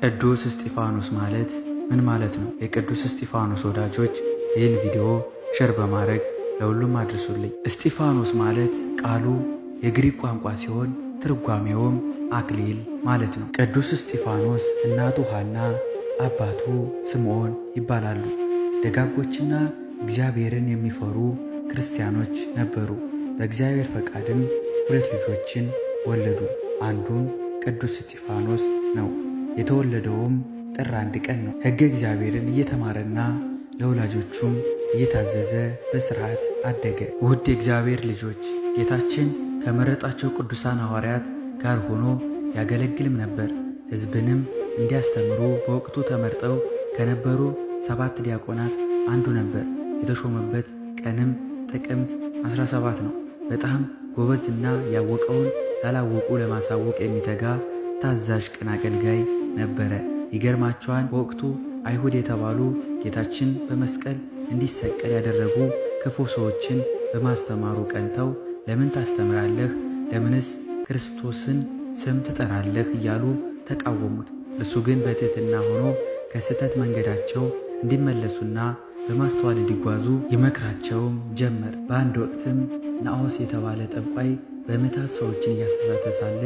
ቅዱስ እስጢፋኖስ ማለት ምን ማለት ነው? የቅዱስ እስጢፋኖስ ወዳጆች ይህን ቪዲዮ ሼር በማድረግ ለሁሉም አድርሱልኝ። እስጢፋኖስ ማለት ቃሉ የግሪክ ቋንቋ ሲሆን ትርጓሜውም አክሊል ማለት ነው። ቅዱስ እስጢፋኖስ እናቱ ሐና አባቱ ስምዖን ይባላሉ። ደጋጎችና እግዚአብሔርን የሚፈሩ ክርስቲያኖች ነበሩ። በእግዚአብሔር ፈቃድም 2 ልጆችን ወለዱ። አንዱም ቅዱስ እስጢፋኖስ ነው። የተወለደውም ጥር 1 ቀን ነው። ሕገ እግዚአብሔርን እየተማረና ለወላጆቹም እየታዘዘ በሥርዓት አደገ። ውድ የእግዚአብሔር ልጆች ጌታችን ከመረጣቸው ቅዱሳን ሐዋርያት ጋር ሆኖ ያገለግልም ነበር። ሕዝብንም እንዲያስተምሩ በወቅቱ ተመርጠው ከነበሩ 7 ዲያቆናት አንዱ ነበር። የተሾመበት ቀንም ጥቅምት 17 ነው። በጣም ጎበዝና ያወቀውን ላላወቁ ለማሳወቅ የሚተጋ ታዛዥ ቅን አገልጋይ ነበረ። ይገርማቸዋል። በወቅቱ አይሁድ የተባሉ ጌታችን በመስቀል እንዲሰቀል ያደረጉ ክፉ ሰዎችን በማስተማሩ ቀንተው ለምን ታስተምራለህ? ለምንስ ክርስቶስን ስም ትጠራለህ? እያሉ ተቃወሙት። እርሱ ግን በትሕትና ሆኖ ከስህተት መንገዳቸው እንዲመለሱና በማስተዋል እንዲጓዙ ይመክራቸውም ጀመር። በአንድ ወቅትም ናዖስ የተባለ ጠንቋይ በምታት ሰዎችን እያሳተ ሳለ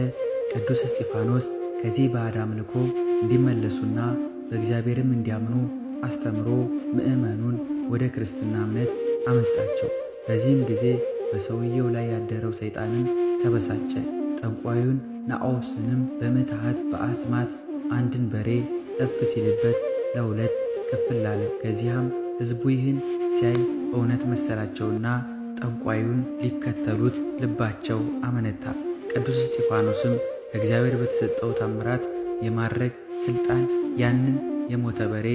ቅዱስ እስጢፋኖስ ከዚህ ባዕድ አምልኮ እንዲመለሱና በእግዚአብሔርም እንዲያምኑ አስተምሮ ምዕመኑን ወደ ክርስትና እምነት አመጣቸው። በዚህም ጊዜ በሰውየው ላይ ያደረው ሰይጣንም ተበሳጨ። ጠንቋዩን ናዖስንም በምትሃት በአስማት አንድን በሬ እፍ ሲልበት ለ2 ክፍል አለ። ከዚያም ሕዝቡ ይህን ሲያይ እውነት መሰላቸውና ጠንቋዩን ሊከተሉት ልባቸው አመነታ። ቅዱስ እስጢፋኖስም እግዚአብሔር በተሰጠው ታምራት የማድረግ ሥልጣን ያንን የሞተ በሬ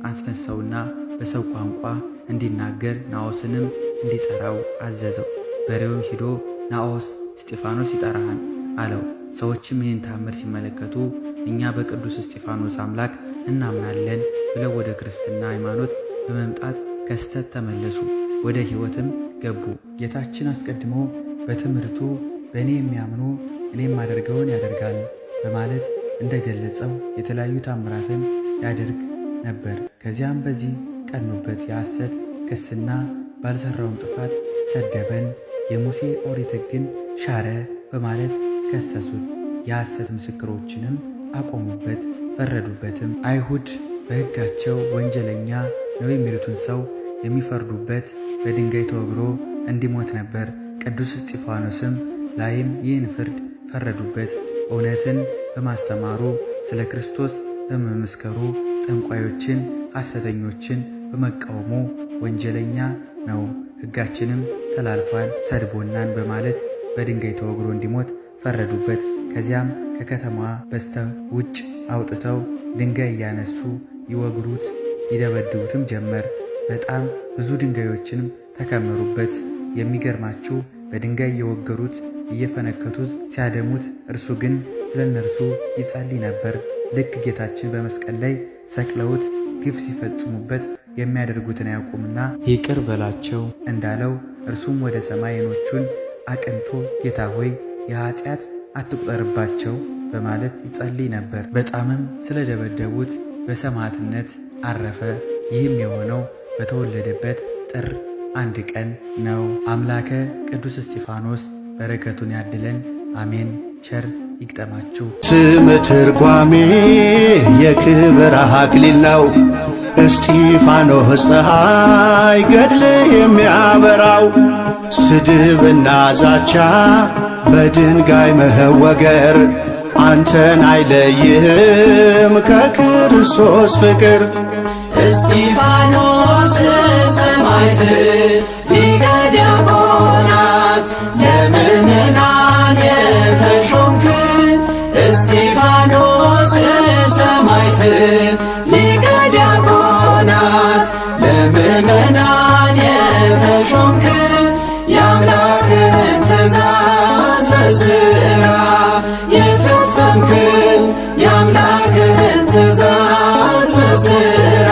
አስነሳውና በሰው ቋንቋ እንዲናገር ናዖስንም እንዲጠራው አዘዘው። በሬውም ሂዶ ናዖስ እስጢፋኖስ ይጠራሃል አለው። ሰዎችም ይህን ታምር ሲመለከቱ እኛ በቅዱስ እስጢፋኖስ አምላክ እናምናለን ብለው ወደ ክርስትና ሃይማኖት በመምጣት ከስተት ተመለሱ፣ ወደ ሕይወትም ገቡ። ጌታችን አስቀድሞ በትምህርቱ በእኔ የሚያምኑ እኔም ማደርገውን ያደርጋል በማለት እንደገለጸው የተለያዩ ታምራትን ያደርግ ነበር። ከዚያም በዚህ ቀኑበት። የሐሰት ክስና ባልሰራውም ጥፋት ሰደበን፣ የሙሴ ኦሪት ሕግን ሻረ በማለት ከሰሱት። የሐሰት ምስክሮችንም አቆሙበት፣ ፈረዱበትም። አይሁድ በሕጋቸው ወንጀለኛ ነው የሚሉትን ሰው የሚፈርዱበት በድንጋይ ተወግሮ እንዲሞት ነበር። ቅዱስ እስጢፋኖስም ላይም ይህን ፍርድ ፈረዱበት። እውነትን በማስተማሩ ስለ ክርስቶስ በመመስከሩ ጠንቋዮችን፣ ሐሰተኞችን በመቃወሙ ወንጀለኛ ነው፣ ሕጋችንም ተላልፏል፣ ሰድቦናን በማለት በድንጋይ ተወግሮ እንዲሞት ፈረዱበት። ከዚያም ከከተማዋ በስተ ውጭ አውጥተው ድንጋይ እያነሱ ይወግሩት ይደበድቡትም ጀመር። በጣም ብዙ ድንጋዮችንም ተከመሩበት። የሚገርማችሁ በድንጋይ እየወገሩት እየፈነከቱት ሲያደሙት፣ እርሱ ግን ስለ እነርሱ ይጸልይ ነበር። ልክ ጌታችን በመስቀል ላይ ሰቅለውት ግፍ ሲፈጽሙበት የሚያደርጉትን አያውቁምና ይቅር በላቸው እንዳለው እርሱም ወደ ሰማይ ዓይኖቹን አቅንቶ ጌታ ሆይ የኃጢአት አትቁጠርባቸው በማለት ይጸልይ ነበር። በጣምም ስለደበደቡት በሰማዕትነት አረፈ። ይህም የሆነው በተወለደበት ጥር 1 ቀን ነው። አምላከ ቅዱስ እስጢፋኖስ በረከቱን ያድለን፣ አሜን። ቸር ይግጠማችሁ። ስም ትርጓሜ የክብር አክሊል ነው። እስጢፋኖስ ፀሐይ ገድል የሚያበራው ስድብና ዛቻ በድንጋይ መወገር አንተን አይለይህም ከክርስቶስ ፍቅር። እስጢፋኖስ ሰማዕት ሊቀ ዲያቆናት ለምእመናን የተሾምክ እስጢፋኖስ ሰማዕት ሊቀ ዲያቆናት ለምእመናን የተሾምክ የአምላክን ትእዛዝ በሥራ የፈጸምክ የአምላክን ትእዛዝ በሥራ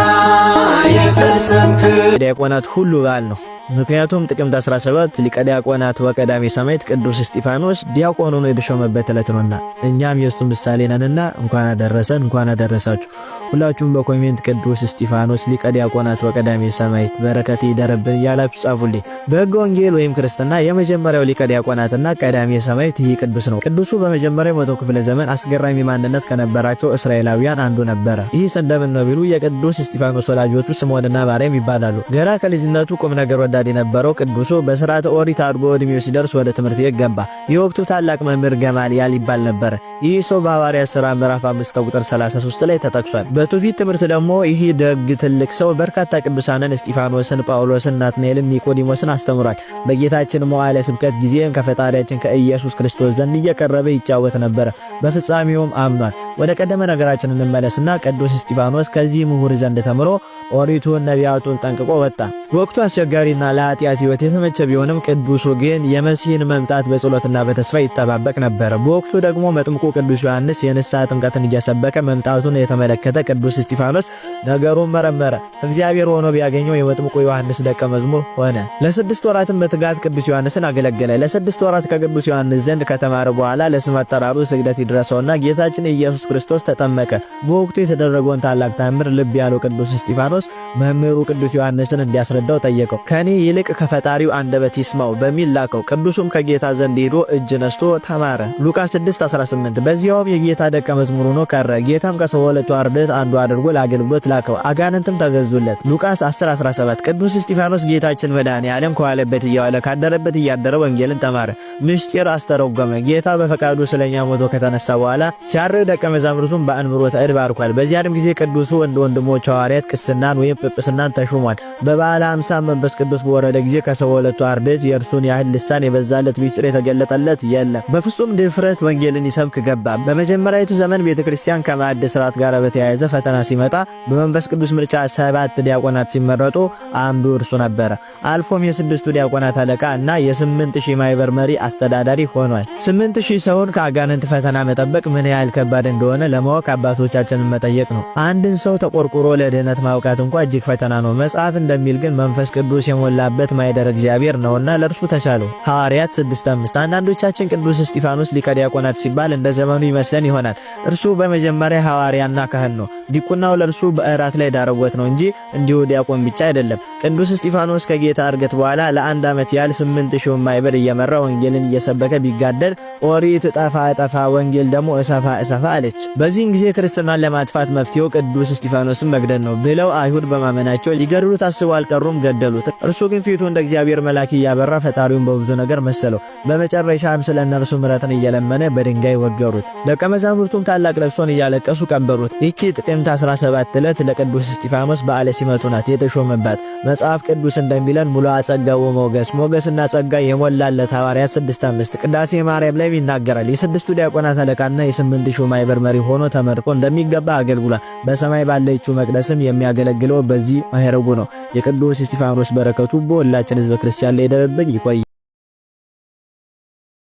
የፈጸምክ ዲያቆናት ሁሉ በዓል ነው። ምክንያቱም ጥቅምት 17 ሊቀ ዲያቆናት ወቀዳሜ ሰማዕት ቅዱስ እስጢፋኖስ ዲያቆን ሆኖ የተሾመበት ዕለት ነውና እኛም የሱ ምሳሌ ነንና እንኳን አደረሰን፣ እንኳን አደረሳችሁ። ሁላችሁም በኮሜንት ቅዱስ እስጢፋኖስ ሊቀ ዲያቆናት ወቀዳሜ ሰማዕት በረከት ይደርብን እያላችሁ ጻፉልኝ። በሕገ ወንጌል ወይም ክርስትና የመጀመሪያው ሊቀ ዲያቆናትና ቀዳሜ ሰማዕት ይህ ቅዱስ ነው። ቅዱሱ በመጀመሪያው መቶ ክፍለ ዘመን አስገራሚ ማንነት ከነበራቸው እስራኤላውያን አንዱ ነበረ። ይህ እንደምን ነው ቢሉ የቅዱስ እስጢፋኖስ ወላጆቹ ስምዖንና ማርያም ይባላሉ። ገና ከልጅነቱ ቁም ነገር ወዳድ የነበረው ቅዱሱ በሥርዓተ ኦሪት አድጎ ዕድሜው ሲደርስ ወደ ትምህርት ቤት ገባ። የወቅቱ ታላቅ መምህር ገማልያል ይባል ነበር። ይህ ሰው በሐዋርያት ሥራ ምዕራፍ 5 ቁጥር 33 ላይ ተጠቅሷል። በትውፊት ትምህርት ደግሞ ይህ ደግ ትልቅ ሰው በርካታ ቅዱሳንን እስጢፋኖስን፣ ጳውሎስን፣ ናትናኤልን፣ ኒቆዲሞስን አስተምሯል። በጌታችን መዋዕለ ስብከት ጊዜም ከፈጣሪያችን ከኢየሱስ ክርስቶስ ዘንድ እየቀረበ ይጫወት ነበር። በፍጻሜውም አምኗል። ወደ ቀደመ ነገራችን እንመለስና ቅዱስ እስጢፋኖስ ከዚህ ምሁር ዘንድ ተምሮ ኦሪቱን ነቢያቱን ጠንቅቆ ወጣ። ወቅቱ አስቸጋሪና ለኃጢአት ሕይወት የተመቸ ቢሆንም ቅዱሱ ግን የመሲህን መምጣት በጸሎትና በተስፋ ይጠባበቅ ነበር። በወቅቱ ደግሞ መጥምቁ ቅዱስ ዮሐንስ የንስሐ ጥምቀትን እያሰበከ መምጣቱን የተመለከተ ቅዱስ እስጢፋኖስ ነገሩን መረመረ። እግዚአብሔር ሆኖ ቢያገኘው የመጥምቁ ዮሐንስ ደቀ መዝሙር ሆነ። ለ6 ወራትም በትጋት ቅዱስ ዮሐንስን አገለገለ። ለ6 ወራት ከቅዱስ ዮሐንስ ዘንድ ከተማረ በኋላ ለስም አጠራሩ ስግደት ይድረሰውና ጌታችን ኢየሱስ ክርስቶስ ተጠመቀ። በወቅቱ የተደረገውን ታላቅ ተአምር ልብ ያለው ቅዱስ እስጢፋኖስ መምህሩ ቅዱስ ዮሐንስን እንዲያስረዳው ጠየቀው። ከኔ ይልቅ ከፈጣሪው አንደበት ይስማው በሚል ላከው። ቅዱሱም ከጌታ ዘንድ ሄዶ እጅ ነስቶ ተማረ። ሉቃስ 6:18 በዚያውም የጌታ ደቀ መዝሙር ሆኖ ቀረ። ጌታም ከ12ቱ አርድእት አንዱ አድርጎ ለአገልግሎት ላከው። አጋንንትም ተገዙለት። ሉቃስ 10:17 ቅዱስ እስጢፋኖስ ጌታችን መድኃኔዓለም ከዋለበት እየዋለ ካደረበት እያደረ ወንጌልን ተማረ፣ ምስጢር አስተረጎመ። ጌታ በፈቃዱ ስለኛ ሞቶ ከተነሳ በኋላ ሲያርግ ደቀ መዛሙርቱን በአንብሮተ እድ ባርኳል። በዚያም ጊዜ ቅዱሱ እንደ ወንድሞቹ ሐዋርያት ቅስናን ወይም ጵጵስናን ተሹሟል። በበዓለ ሃምሳ መንፈስ ቅዱስ በወረደ ጊዜ ከ12ቱ አርድእት የእርሱን ያህል ልሳን የበዛለት ምስጢር የተገለጠለት የለም። በፍጹም ድፍረት ወንጌልን ይሰብክ ገባ። በመጀመሪያዊቱ ዘመን ቤተክርስቲያን ከማዕድ ሥርዓት ጋር በተያያዘ ፈተና ሲመጣ በመንፈስ ቅዱስ ምርጫ 7 ዲያቆናት ሲመረጡ አንዱ እርሱ ነበረ። አልፎም የ6ቱ ዲያቆናት አለቃ እና የ8000 ማህበር መሪ አስተዳዳሪ ሆኗል። 8000 ሰውን ከአጋንንት ፈተና መጠበቅ ምን ያህል ከባድ እንደሆነ ለማወቅ አባቶቻችንን መጠየቅ ነው። አንድን ሰው ተቆርቁሮ ለድህነት ማውቃት እንኳን እጅግ ፈተና ነው። መጽሐፍ እንደሚል ግን መንፈስ ቅዱስ የሞላበት ማይደር እግዚአብሔር ነውና ለእርሱ ተቻለው። ሐዋርያት 6:5 አንዳንዶቻችን ቅዱስ እስጢፋኖስ ሊቀ ዲያቆናት ሲባል እንደ ዘመኑ ይመስለን ይሆናል። እርሱ በመጀመሪያ ሐዋርያና ካህን ነው። ዲቁናው ለእርሱ በእራት ላይ ዳረጎት ነው እንጂ እንዲሁ ዲያቆን ብቻ አይደለም። ቅዱስ እስጢፋኖስ ከጌታ እርገት በኋላ ለ1 ዓመት ያህል 8000 ማይበር እየመራ ወንጌልን እየሰበከ ቢጋደል ኦሪት ጠፋ ወንጌል ደግሞ እሰፋ አለች። በዚህን ጊዜ ክርስትናን ለማጥፋት መፍትሄው ቅዱስ እስጢፋኖስን መግደል ነው ብለው አይሁድ በማመናቸው ሊገድሉት አስበው አልቀሩም፣ ገደሉት። እርሱ ግን ፊቱ እንደ እግዚአብሔር መልአክ እያበራ ፈጣሪውን በብዙ ነገር መሰለው። በመጨረሻም ስለ እነርሱ ምሕረትን እየለመነ በድንጋይ ወገሩት። ደቀ መዛሙርቱም ታላቅ ለቅሶን እያለቀሱ ቀበሩት። ይህች ጥቅምት 17 ዕለት ለቅዱስ እስጢፋኖስ በዓለ ሲመቱ ናት የተሾመባት። መጽሐፍ ቅዱስ እንደሚለን ሙሉ ጸጋው ሞገስና ጸጋ የሞላለት ሐዋርያት 6:5 ቅዳሴ ማርያም ላይ ይናገራል። የ6ቱ ዲያቆናት አለቃና የ8000 ማይበር መሪ ሆኖ ተመርቆ እንደሚገባ አገልግሏል። በሰማይ ባለችው መቅደስም የሚያገለግለው በዚህ ማዕረጉ ነው። የቅዱስ እስጢፋኖስ በረከቱ በሁላችን ሕዝበ ክርስቲያን ላይ ይደርብን። ይቆይ።